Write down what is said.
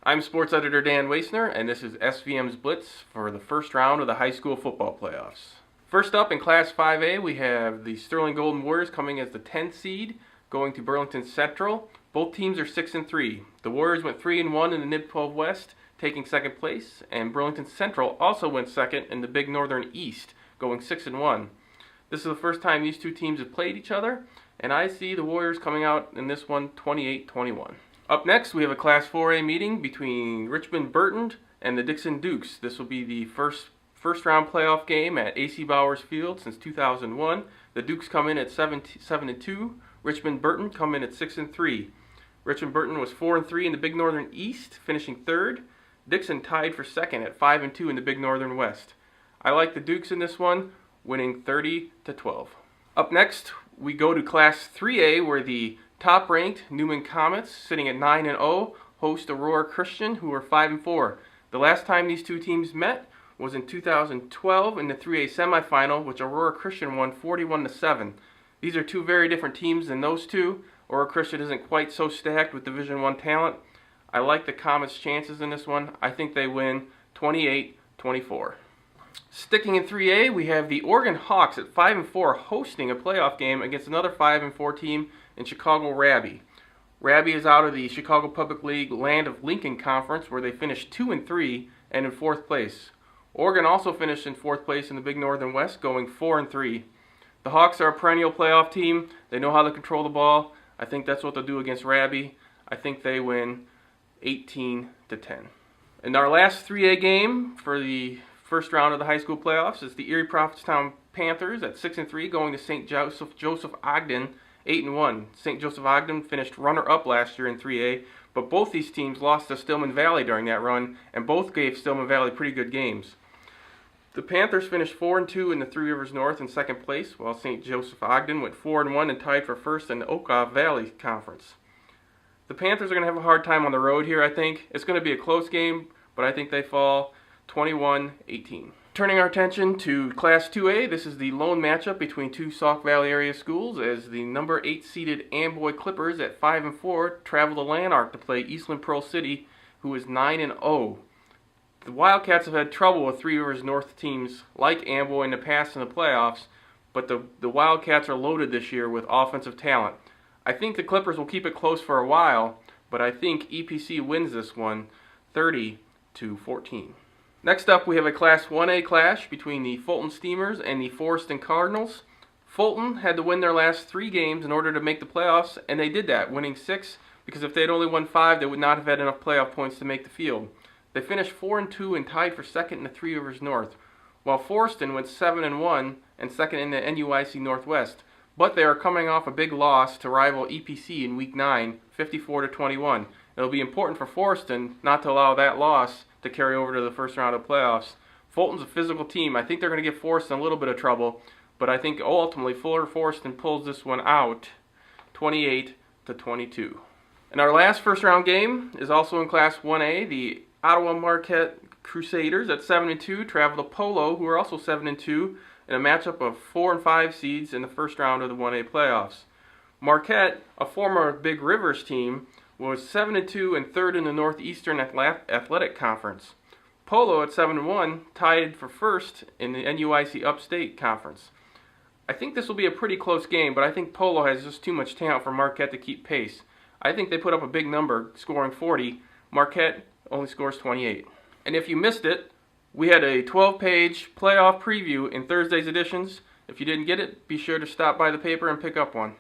I'm sports editor Dan Waisner, and this is SVM's Blitz for the first round of the high school football playoffs. First up in Class 5A, we have the Sterling Golden Warriors coming as the 10th seed, going to Burlington Central. Both teams are 6-3. The Warriors went 3-1 in the Mid-12 West, taking second place, and Burlington Central also went second in the Big Northern East, going 6-1. This is the first time these two teams have played each other, and I see the Warriors coming out in this one 28-21. Up next, we have a Class 4A meeting between Richmond Burton and the Dixon Dukes. This will be the first round playoff game at A.C. Bowers Field since 2001. The Dukes come in at 7-2. Richmond Burton come in at 6-3. Richmond Burton was 4-3 in the Big Northern East, finishing third. Dixon tied for second at 5-2 in the Big Northern West. I like the Dukes in this one, winning 30-12. Up next, we go to Class 3A, where the top-ranked Newman Comets, sitting at 9-0, host Aurora Christian, who are 5-4. The last time these two teams met was in 2012 in the 3A semifinal, which Aurora Christian won 41-7. These are two very different teams than those two. Aurora Christian isn't quite so stacked with Division I talent. I like the Comets' chances in this one. I think they win 28-24. Sticking in 3A, we have the Oregon Hawks at 5-4 hosting a playoff game against another 5-4 team in Chicago Rabbi. Rabbi is out of the Chicago Public League Land of Lincoln Conference, where they finished 2-3 and in 4th place. Oregon also finished in 4th place in the Big Northern West, going 4-3. The Hawks are a perennial playoff team. They know how to control the ball. I think that's what they'll do against Rabbi. I think they win 18-10. And our last 3A game for the first round of the high school playoffs is the Erie Prophetstown Panthers at 6-3, going to St. Joseph Ogden 8-1. St. Joseph Ogden finished runner-up last year in 3A, but both these teams lost to Stillman Valley during that run, and both gave Stillman Valley pretty good games. The Panthers finished 4-2 in the Three Rivers North in second place, while St. Joseph Ogden went 4-1 and tied for first in the Okaw Valley Conference. The Panthers are going to have a hard time on the road here, I think. It's going to be a close game, but I think they fall 21-18. Turning our attention to Class 2A, this is the lone matchup between two Sauk Valley area schools, as the number 8 seeded Amboy Clippers at 5-4 travel to Lanark to play Eastland Pearl City, who is 9-0. The Wildcats have had trouble with Three Rivers North teams like Amboy in the past in the playoffs, but the Wildcats are loaded this year with offensive talent. I think the Clippers will keep it close for a while, but I think EPC wins this one 30-14. Next up, we have a Class 1A clash between the Fulton Steamers and the Forreston Cardinals. Fulton had to win their last 3 games in order to make the playoffs, and they did that, winning 6, because if they had only won 5, they would not have had enough playoff points to make the field. They finished 4-2 and tied for second in the Three Rivers North, while Forreston went 7-1 and second in the NUIC Northwest. But they are coming off a big loss to rival EPC in Week 9, 54-21. It'll be important for Forreston not to allow that loss to carry over to the first round of playoffs. Fulton's a physical team. I think they're going to give Forreston a little bit of trouble, but I think ultimately Forreston pulls this one out 28-22. And our last first round game is also in Class 1A. The Ottawa Marquette Crusaders at 7-2 travel to Polo, who are also 7-2, in a matchup of 4 and 5 seeds in the first round of the 1A playoffs. Marquette, a former Big Rivers team, was 7-2 and third in the Northeastern Athletic Conference. Polo at 7-1 tied for first in the NUIC Upstate Conference. I think this will be a pretty close game, but I think Polo has just too much talent for Marquette to keep pace. I think they put up a big number, scoring 40. Marquette only scores 28. And if you missed it, we had a 12-page playoff preview in Thursday's editions. If you didn't get it, be sure to stop by the paper and pick up one.